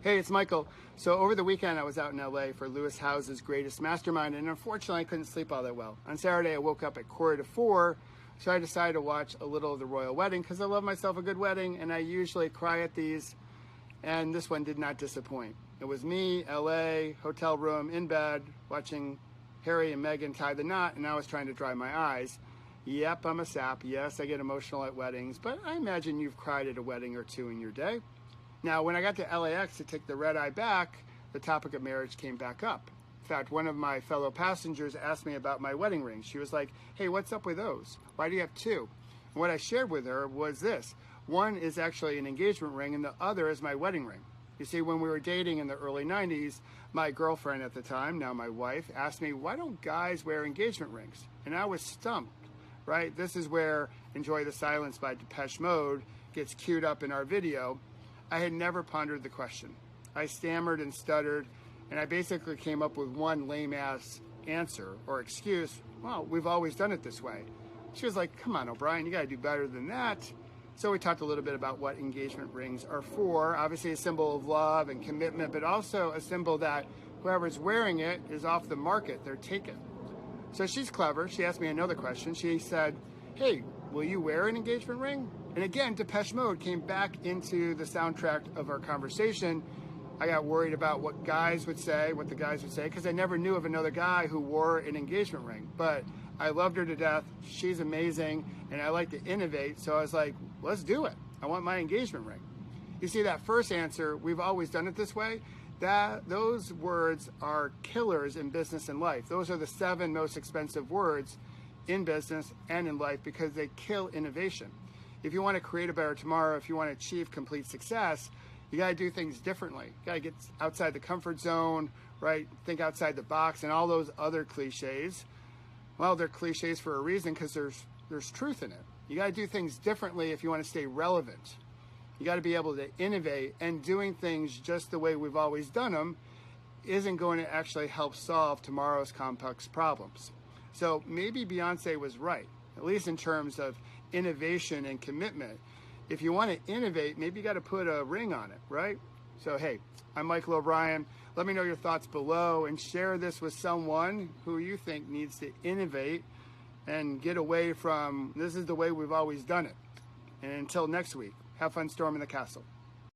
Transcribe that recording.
Hey, it's Michael. So over the weekend, I was out in LA for Lewis Howes's Greatest Mastermind, and unfortunately, I couldn't sleep all that well. On Saturday, I woke up at 3:45, so I decided to watch a little of the royal wedding because I love myself a good wedding, and I usually cry at these, and this one did not disappoint. It was me, LA, hotel room, in bed, watching Harry and Meghan tie the knot, and I was trying to dry my eyes. Yep, I'm a sap. Yes, I get emotional at weddings, but I imagine you've cried at a wedding or two in your day. Now, when I got to LAX to take the red eye back, the topic of marriage came back up. In fact, one of my fellow passengers asked me about my wedding ring. She was like, hey, what's up with those? Why do you have two? And what I shared with her was this. One is actually an engagement ring and the other is my wedding ring. You see, when we were dating in the early 90s, my girlfriend at the time, now my wife, asked me, why don't guys wear engagement rings? And I was stumped, right? This is where Enjoy the Silence by Depeche Mode gets queued up in our video. I had never pondered the question. I stammered and stuttered, and I basically came up with one lame-ass answer or excuse. Well, we've always done it this way. She was like, come on, O'Brien, you gotta do better than that. So we talked a little bit about what engagement rings are for. Obviously a symbol of love and commitment, but also a symbol that whoever's wearing it is off the market, they're taken. So she's clever. She asked me another question. She said, hey, will you wear an engagement ring? And again, Depeche Mode came back into the soundtrack of our conversation. I got worried about what the guys would say, because I never knew of another guy who wore an engagement ring. But I loved her to death. She's amazing, and I like to innovate. So I was like, let's do it. I want my engagement ring. You see, that first answer, we've always done it this way, those words are killers in business and life. Those are the 7 most expensive words in business and in life because they kill innovation. If you want to create a better tomorrow, if you want to achieve complete success, you got to do things differently. You got to get outside the comfort zone, right? Think outside the box and all those other cliches. Well, they're cliches for a reason because there's truth in it. You got to do things differently if you want to stay relevant. You got to be able to innovate, and doing things just the way we've always done them isn't going to actually help solve tomorrow's complex problems. So maybe Beyonce was right, at least in terms of innovation and commitment. If you want to innovate, maybe you got to put a ring on it, right? So, hey, I'm Michael O'Brien. Let me know your thoughts below and share this with someone who you think needs to innovate and get away from this is the way we've always done it. And until next week, have fun storming the castle.